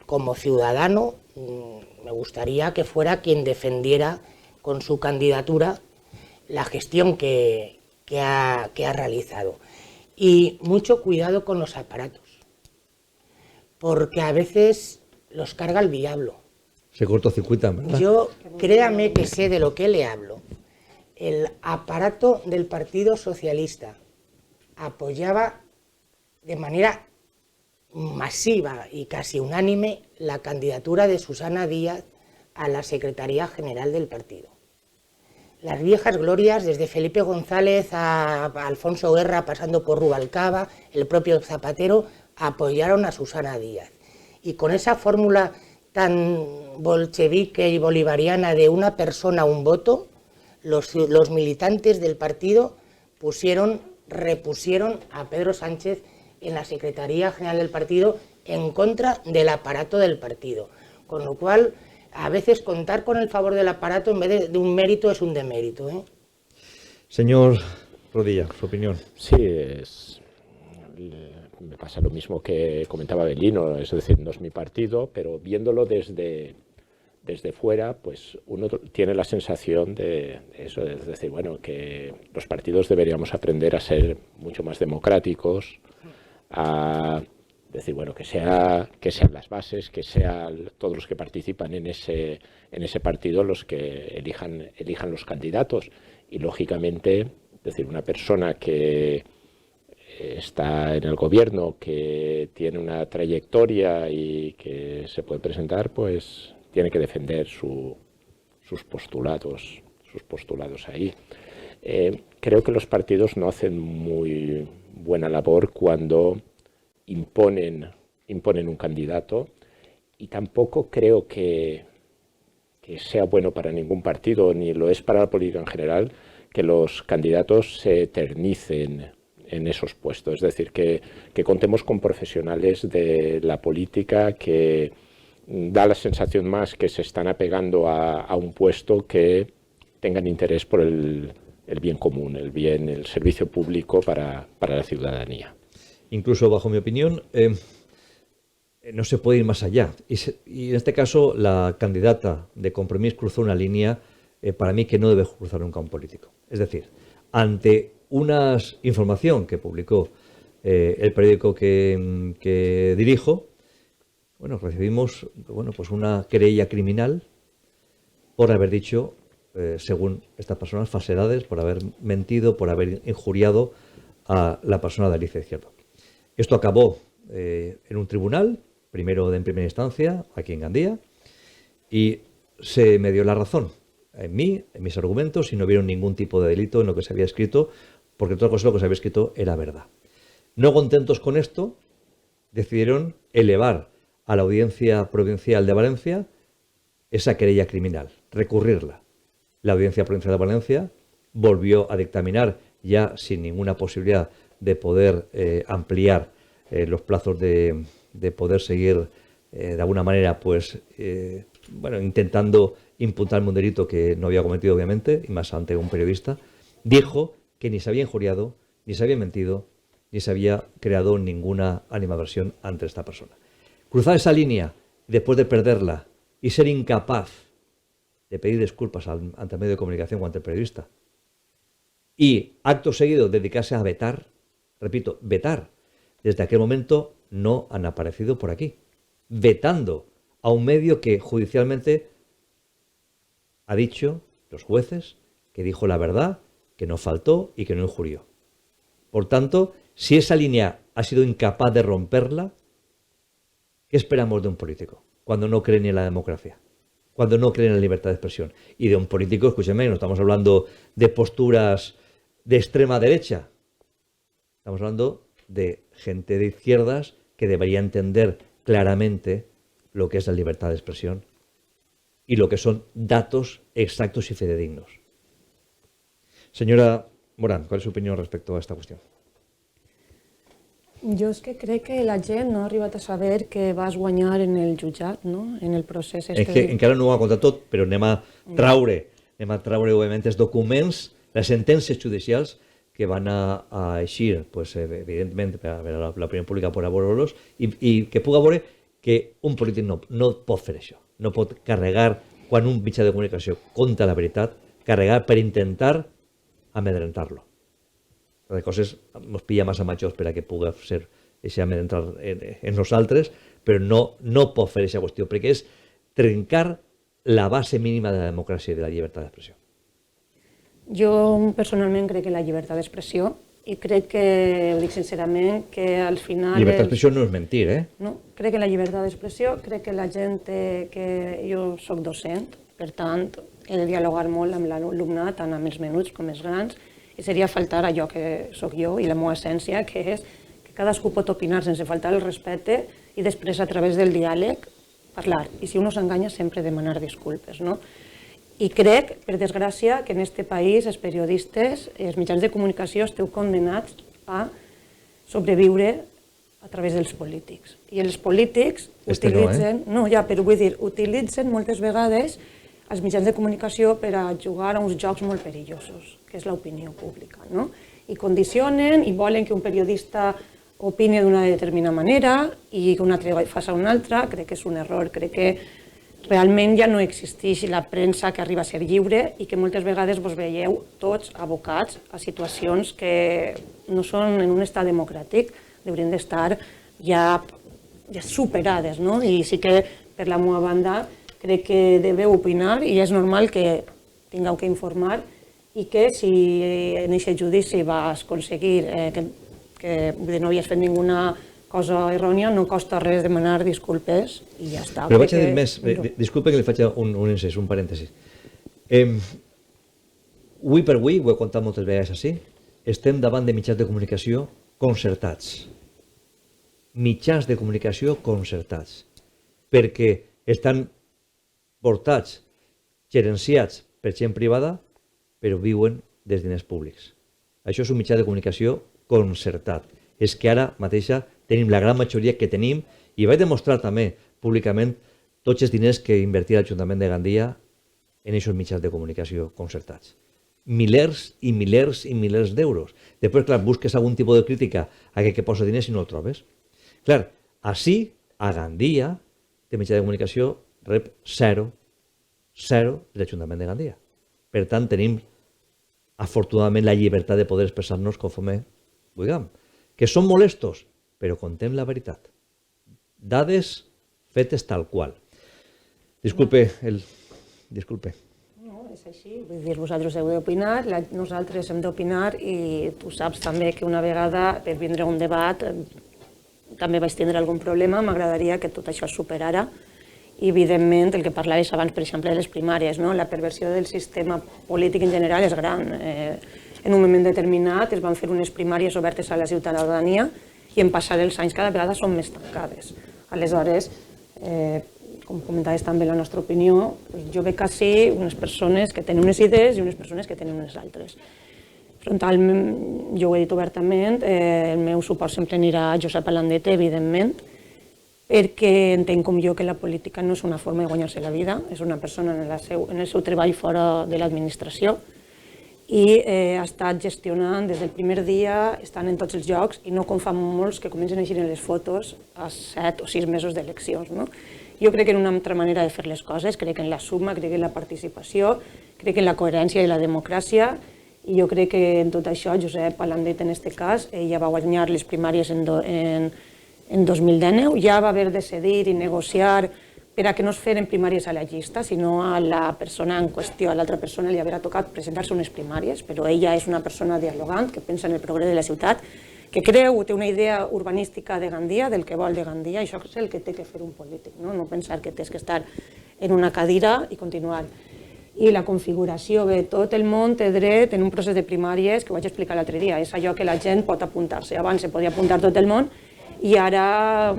como ciudadano, me gustaría que fuera quien defendiera con su candidatura la gestión que ha realizado. Y mucho cuidado con los aparatos, porque a veces los carga el diablo. Se cortocircuitan, ¿verdad? Yo, créame que sé de lo que le hablo. El aparato del Partido Socialista apoyaba de manera masiva y casi unánime la candidatura de Susana Díaz a la Secretaría General del partido. Las viejas glorias, desde Felipe González a Alfonso Guerra, pasando por Rubalcaba, el propio Zapatero, apoyaron a Susana Díaz. Y con esa fórmula tan bolchevique y bolivariana de una persona, un voto, los militantes del partido repusieron a Pedro Sánchez en la Secretaría General del partido en contra del aparato del partido. Con lo cual, a veces contar con el favor del aparato en vez de un mérito es un demérito, ¿eh? Señor Rodilla, su opinión. Sí, me pasa lo mismo que comentaba Avelino, es decir, no es mi partido, pero viéndolo desde fuera, pues uno tiene la sensación de eso, es decir, bueno, que los partidos deberíamos aprender a ser mucho más democráticos, a decir, bueno, que sean las bases, que sean todos los que participan en ese partido los que elijan los candidatos. Y lógicamente, decir, una persona que está en el gobierno, que tiene una trayectoria y que se puede presentar, pues tiene que defender sus postulados ahí. Creo que los partidos no hacen muy buena labor cuando imponen un candidato, y tampoco creo que sea bueno para ningún partido, ni lo es para la política en general, que los candidatos se eternicen en esos puestos. Es decir, que contemos con profesionales de la política que da la sensación más que se están apegando a un puesto que tengan interés por el bien común, el servicio público para la ciudadanía. Incluso, bajo mi opinión, no se puede ir más allá. Y en este caso, la candidata de Compromís cruzó una línea, para mí, que no debe cruzar nunca un político. Es decir, ante una información que publicó el periódico que dirijo, bueno, recibimos pues una querella criminal por haber dicho, según estas personas, falsedades, por haber mentido, por haber injuriado a la persona de Alicia Izquierdo. Esto acabó en un tribunal, primero en primera instancia, aquí en Gandía, y se me dio la razón en mí, en mis argumentos, y no vieron ningún tipo de delito en lo que se había escrito, porque todo lo que se había escrito era verdad. No contentos con esto, decidieron elevar a la Audiencia Provincial de Valencia esa querella criminal, recurrirla. La Audiencia Provincial de Valencia volvió a dictaminar, ya sin ninguna posibilidad de poder ampliar los plazos de poder seguir de alguna manera, pues, intentando imputarme un delito que no había cometido, obviamente, y más ante un periodista, dijo que ni se había injuriado, ni se había mentido, ni se había creado ninguna animadversión ante esta persona. Cruzar esa línea, después de perderla, y ser incapaz de pedir disculpas ante el medio de comunicación o ante el periodista, y acto seguido dedicarse a vetar, repito, vetar, desde aquel momento no han aparecido por aquí, vetando a un medio que judicialmente ha dicho, los jueces, que dijo la verdad, que no faltó y que no injurió. Por tanto, si esa línea ha sido incapaz de romperla, ¿qué esperamos de un político cuando no cree ni en la democracia? Cuando no cree en la libertad de expresión. Y de un político, escúcheme, no estamos hablando de posturas de extrema derecha. Estamos hablando de gente de izquierdas que debería entender claramente lo que es la libertad de expresión y lo que son datos exactos y fidedignos. Señora Morán, ¿cuál es su opinión respecto a esta cuestión? Jo és que crec que la gent no ha arribat a saber que vas guanyar en el jutjat, no? En el procés. És que encara no ho ha contat tot, però anem a traure òbviament els documents, les sentències judicials que van a eixir, pues, evidentment, per a l'opinió pública per a veure-los, i que puga veure que un polític no pot fer això. No pot carregar, quan un mitjà de comunicació conta la veritat, carregar per intentar amedrentar-lo. De coses ens pilla massa majors per a que pugui ser aquest amedrentar en nosaltres, però no pot fer aquesta qüestió, perquè és trencar la base mínima de la democràcia i de la llibertat d'expressió. Jo personalment crec en la llibertat d'expressió i crec que, ho dic sincerament, que al final... Llibertat d'expressió no és mentir, eh? No, crec en la llibertat d'expressió, crec que la gent que jo soc docent, per tant, he de dialogar molt amb l'alumnat, tant amb els menuts com els grans, i seria faltar allò que sóc jo i la meva essència, que és que cadascú pot opinar sense faltar el respecte i després a través del diàleg parlar. I si un s'enganya sempre demanar disculpes, no? I crec, per desgràcia, que en aquest país els periodistes, els mitjans de comunicació esteu condenats a sobreviure a través dels polítics. I els polítics utilitzen... No, ja, però vull dir, utilitzen moltes vegades els mitjans de comunicació per a jugar a uns jocs molt perillosos, que és l'opinió pública, no? I condicionen i volen que un periodista opini d'una determinada manera i que un altre faci una altra. Crec que és un error, crec que realment ja no existeix la premsa que arriba a ser lliure i que moltes vegades vos veieu tots abocats a situacions que no són en un estat democràtic, haurien d'estar ja superades, no? I sí que, per la meva banda, crec que deveu opinar i és normal que tingueu que informar i que si en aquest judici vas aconseguir que no havies fet ninguna cosa errònia, no costa res demanar disculpes i ja està. Però vaig a dir més, disculpe que li faig un incís, un parèntesi. Avui per avui, ho he contat moltes vegades així, estem davant de mitjans de comunicació concertats. Mitjans de comunicació concertats. Perquè estan portats, gerenciats per gent privada, però viuen dels diners públics. Això és un mitjà de comunicació concertat. És que ara mateixa tenim la gran majoria que tenim i vaig demostrar també públicament tots els diners que invertia l'Ajuntament de Gandia en aquests mitjans de comunicació concertats. Milers i milers i milers d'euros. Després, clar, busques algun tipus de crítica a que posa diners i no el trobes. Clar, així, a Gandia, de mitjà de comunicació rep zero de l'Ajuntament de Gandia. Per tant, tenim afortunadament, la llibertat de poder expressar-nos conforme vulguem. Que són molestos, però contem la veritat. Dades fetes tal qual. Disculpe. No, és així. Vull dir, vosaltres heu d'opinar, nosaltres hem d'opinar i tu saps també que una vegada per vindre un debat també vaig tindre algun problema, m'agradaria que tot això es superara i, evidentment, el que parlaves abans, per exemple, de les primàries, no? La perversió del sistema polític en general és gran. En un moment determinat es van fer unes primàries obertes a la ciutadania i en passar els anys cada vegada són més tancades. Aleshores, com comentaves també la nostra opinió, jo veig quasi unes persones que tenen unes idees i unes persones que tenen unes altres. Frontalment, jo ho he dit obertament, el meu suport sempre anirà a Josep Alandete, evidentment, perquè entenc com jo que la política no és una forma de guanyar-se la vida, és una persona en el seu treball fora de l'administració i ha estat gestionant des del primer dia, estan en tots els llocs i no com fan molts que comencen a eixir en les fotos a 7 o 6 mesos d'eleccions. Jo crec en una altra manera de fer les coses, crec en la suma, crec en la participació, crec en la coherència i la democràcia i jo crec que en tot això Josep Alandete, en aquest cas, ja va guanyar les primàries en 2019, ja va haver de cedir i negociar per a que no es feren primàries a la llista, sinó a la persona en qüestió, a l'altra persona li haurà tocat presentar-se unes primàries, però ella és una persona dialogant, que pensa en el progrés de la ciutat, que creu, té una idea urbanística de Gandia, del que vol de Gandia, això és el que té que fer un polític, no pensar que tens que estar en una cadira i continuar. I la configuració, bé, tot el món té dret en un procés de primàries, que ho vaig explicar l'altre dia, és allò que la gent pot apuntar-se. Abans se podia apuntar tot el món i ara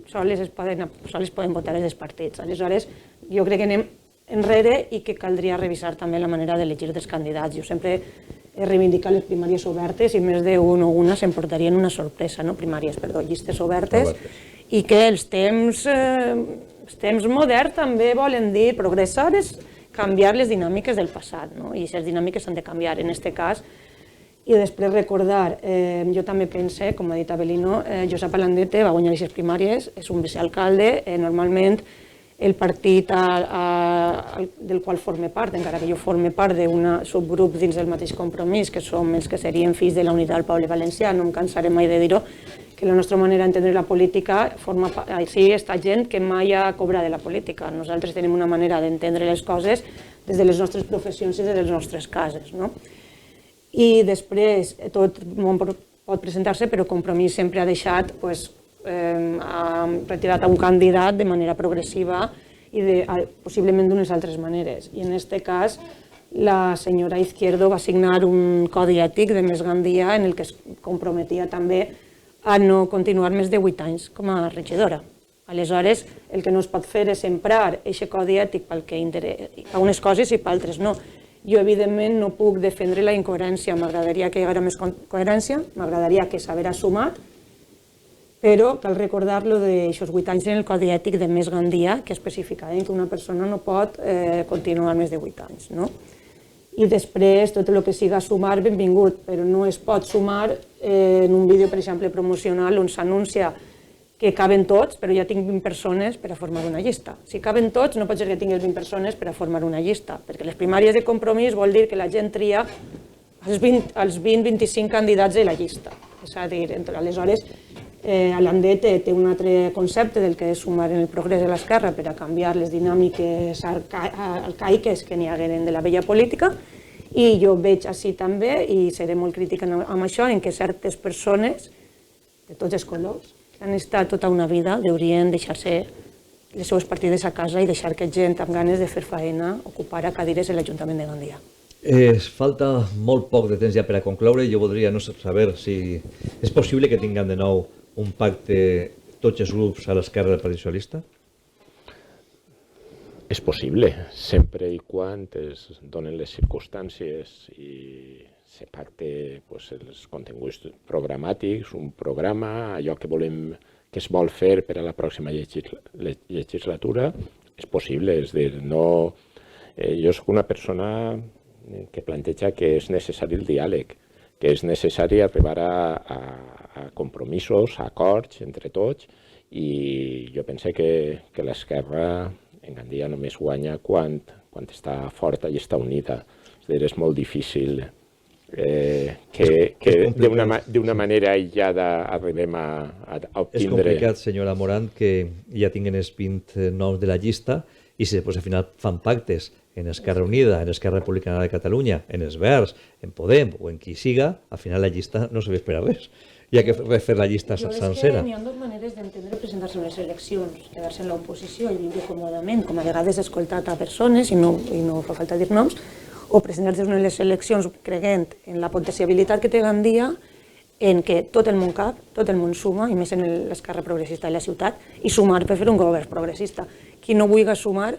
sols poden votar els partits. Aleshores, jo crec que anem enrere i que caldria revisar també la manera d'elegir dels candidats. Jo sempre he reivindicat les primàries obertes i més d'un o una s'emportarien una sorpresa, llistes obertes, i que els temps moderns també volen dir progressar és canviar les dinàmiques del passat, i aquestes dinàmiques s'han de canviar en aquest cas. I després recordar, jo també pense, com ha dit Avelino, Josep Alandete va guanyar aquestes primàries, és un vicealcalde, normalment el partit del qual forme part, encara que jo forme part d'un subgrup dins del mateix Compromís, que som els que serien fills de la Unitat del Poble Valencià, no em cansaré mai de dir-ho, que la nostra manera d'entendre la política així està gent que mai ha cobrat de la política. Nosaltres tenim una manera d'entendre les coses des de les nostres professions i des de les nostres cases. I després tot el món pot presentar-se, però Compromís sempre ha deixat, ha retirat a un candidat de manera progressiva i possiblement d'unes altres maneres. I en aquest cas la senyora Izquierdo va signar un codi ètic de Més Gandia en el que es comprometia també a no continuar més de 8 anys com a regidora. Aleshores, el que no es pot fer és emprar aquest codi ètic per a unes coses i per altres no. Jo, evidentment, no puc defendre la incoherència. M'agradaria que hi hagués més coherència, m'agradaria que s'haguera sumat, però cal recordar-lo d'aixòs 8 anys en el codi ètic de Més Gandia, que especificaven que una persona no pot continuar més de 8 anys. I després, tot el que siga sumar, benvingut, però no es pot sumar en un vídeo, per exemple, promocional on s'anuncia que caben tots, però ja tinc 20 persones per a formar una llista. Si caben tots, no pot ser que tinguis 20 persones per a formar una llista, perquè les primàries de Compromís vol dir que la gent tria els 20-25 candidats de la llista. És a dir, aleshores, Alandete té un altre concepte del que és sumar en el progrés de l'esquerra per a canviar les dinàmiques arcaiques que n'hi hagueren de la vella política, i jo veig així també, i seré molt crítica amb això, en què certes persones de tots els colors que han estat tota una vida haurien deixar-se les seues partides a casa i deixar que gent amb ganes de fer feina ocupara cadires a l'Ajuntament de Gandia. Falta molt poc de temps ja per a concloure. Jo voldria saber si és possible que tinguem de nou un pacte tots els grups a l'esquerra del Partit Socialista? És possible, sempre i quan es donen les circumstàncies i se pacte els continguts programàtics, un programa, allò que es vol fer per a la pròxima legislatura, és possible. És dir, jo soc una persona que planteja que és necessari el diàleg, que és necessari arribar a compromisos, a acords entre tots, i jo penso que l'esquerra en Gandia només guanya quan està forta i està unida. És a dir, és molt difícil que d'una manera aïllada arribem a És obtindre... complicat, senyora Morant, que ja tinguin els 20 noms de la llista i si després al final fan pactes en Esquerra Unida, en Esquerra Republicana de Catalunya, en els Verds, en Podem o en qui siga, al final la llista no serveix per a res. Hi ha que refer la llista sencera. N'hi ha dues maneres d'entendre presentar-se a unes eleccions, quedar-se en l'oposició i viure còmodament, com a vegades he escoltat a persones, i no fa falta dir noms, o presentar-se a unes eleccions creient en la potencialitat que té Gandia, en què tot el món cap, tot el món suma, i més en l'esquerra progressista de la ciutat, i sumar per fer un govern progressista. Qui no vulgui sumar,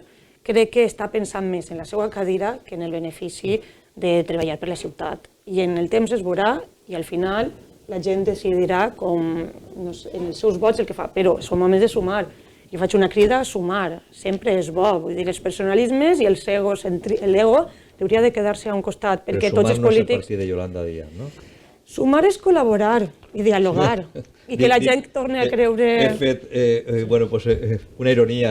crec que està pensant més en la seva cadira que en el benefici de treballar per la ciutat. I en el temps es veurà, i al final la gent decidirà com, no sé, en els seus vots el que fa, però som homes de sumar. Jo faig una crida a sumar, sempre és bo, vull dir, els personalismes i l'ego hauria de quedar-se a un costat, perquè tots els polítics... Però sumar no és el partit de Yolanda Díaz, no? Sumar és col·laborar i dialogar, i que la gent torni a creure... He fet una ironia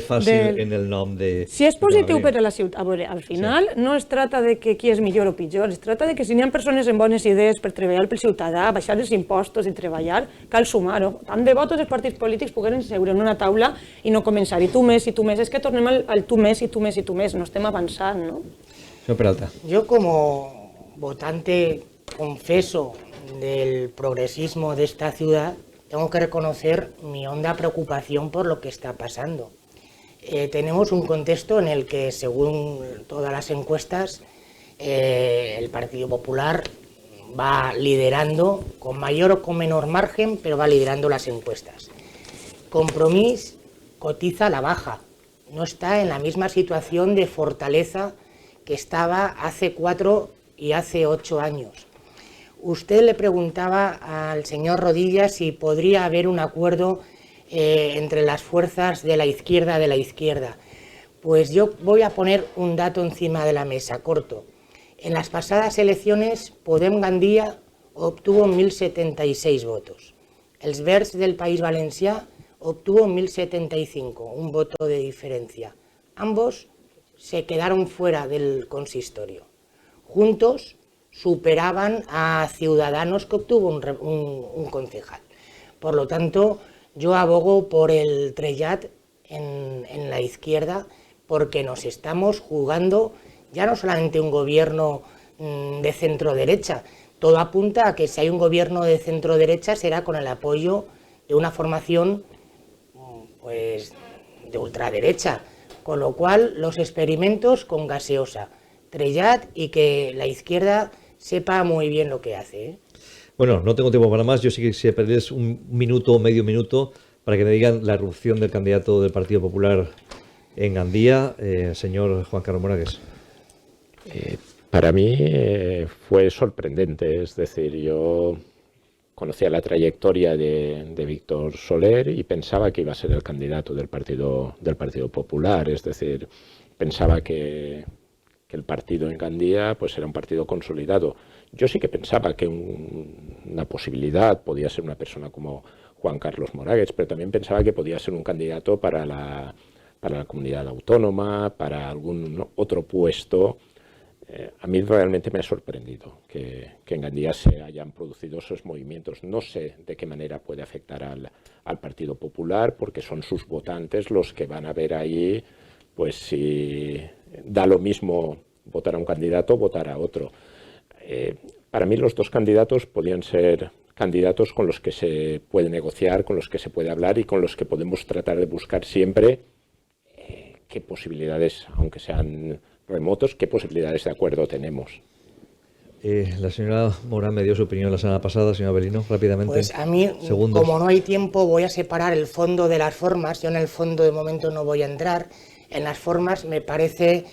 fàcil en el nom de... Si és positiu per a la ciutat, a veure, al final no es tracta de que qui és millor o pitjor, es tracta de que si n'hi ha persones amb bones idees per treballar pel ciutadà, baixar els impostos i treballar, cal sumar-ho. Tant de bo tots els partits polítics pogueren seure en una taula i no començar i tu més, és que tornem al tu més i tu més i tu més, no estem avançant, no? Senyor Peralta. Yo como votante confeso del progresismo de esta ciudad, tengo que reconocer mi honda preocupación por lo que está pasando. Tenemos un contexto en el que, según todas las encuestas, el Partido Popular va liderando, con mayor o con menor margen, pero va liderando las encuestas. Compromís cotiza a la baja, no está en la misma situación de fortaleza que estaba hace 4 y hace 8 años. Usted le preguntaba al señor Rodillas si podría haber un acuerdo entre las fuerzas de la izquierda. Pues yo voy a poner un dato encima de la mesa, corto. En las pasadas elecciones, Podem Gandia obtuvo 1.076 votos. Els Verds del País Valencià obtuvo 1.075, un voto de diferencia. Ambos se quedaron fuera del consistorio. Juntos superaban a Ciudadanos, que obtuvo un concejal. Por lo tanto, yo abogo por el trellat en la izquierda, porque nos estamos jugando ya no solamente un gobierno de centro-derecha, todo apunta a que si hay un gobierno de centro-derecha será con el apoyo de una formación pues, de ultraderecha, con lo cual los experimentos con gaseosa, trellat y que la izquierda sepa muy bien lo que hace, ¿eh? Bueno, no tengo tiempo para más. Yo sí que si perdés un minuto o medio minuto para que me digan la erupción del candidato del Partido Popular en Gandía, señor Juan Carlos Moragues. Para mí fue sorprendente, es decir, yo conocía la trayectoria de Víctor Soler y pensaba que iba a ser el candidato del Partido Popular, es decir, pensaba que el partido en Gandía pues era un partido consolidado. Yo sí que pensaba que una posibilidad podía ser una persona como Juan Carlos Moragues, pero también pensaba que podía ser un candidato para la comunidad autónoma, para algún otro puesto. A mí realmente me ha sorprendido que en Gandía se hayan producido esos movimientos. No sé de qué manera puede afectar al Partido Popular, porque son sus votantes los que van a ver ahí, pues si da lo mismo votar a un candidato o votar a otro. Para mí los dos candidatos podían ser candidatos con los que se puede negociar, con los que se puede hablar y con los que podemos tratar de buscar siempre qué posibilidades, aunque sean remotos, qué posibilidades de acuerdo tenemos. La señora Morán me dio su opinión la semana pasada, señor Avelino, rápidamente. Pues a mí, como no hay tiempo, voy a separar el fondo de las formas. Yo en el fondo de momento no voy a entrar. En las formas me parece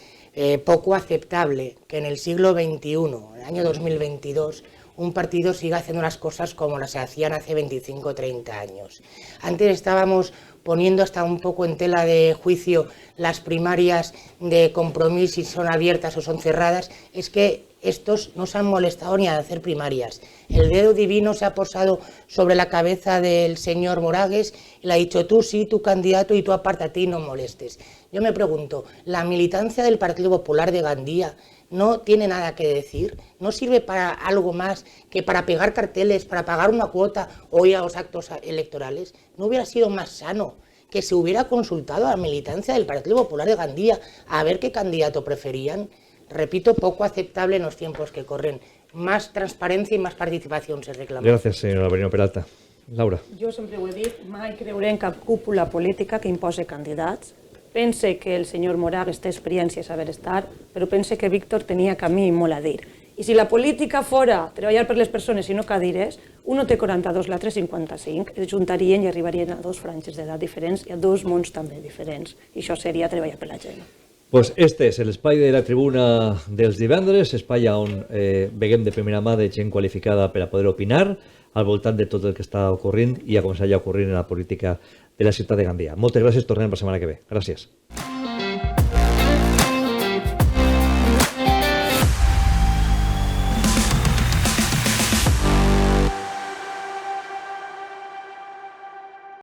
poco aceptable que en el siglo XXI, en el año 2022, un partido siga haciendo las cosas como las hacían hace 25 o 30 años. Antes estábamos poniendo hasta un poco en tela de juicio las primarias de Compromís, si son abiertas o son cerradas. Es que estos no se han molestado ni a hacer primarias. El dedo divino se ha posado sobre la cabeza del señor Moragues y le ha dicho: tú sí, tu candidato, y tú apártate y no molestes. Yo me pregunto, ¿la militancia del Partido Popular de Gandía no tiene nada que decir? ¿No sirve para algo más que para pegar carteles, para pagar una cuota o ir a los actos electorales? ¿No hubiera sido más sano que se hubiera consultado a la militancia del Partido Popular de Gandía a ver qué candidato preferían? Repito, poco aceptable en los tiempos que corren. Más transparencia y más participación se reclama. Gràcies, senyora Benino Peralta. Laura. Jo sempre ho he dit, mai creuré en cap cúpula política que imposi candidats. Pense que el senyor Moragues té experiència a saber estar, però pense que Víctor tenia camí i molt a dir. I si la política fora treballar per les persones i no cadires, uno té 42, l'altre 55, es juntarien i arribarien a dos franges d'edat diferents i a dos mons també diferents. I això seria treballar per la gent. Pues este és l'espai de la tribuna dels divendres, espai on veiem de primera mà de gent qualificada per a poder opinar al voltant de tot el que està ocorrint i a començar ja a ocorrir en la política de la ciutat de Gandia. Moltes gràcies, tornem la setmana que ve. Gràcies.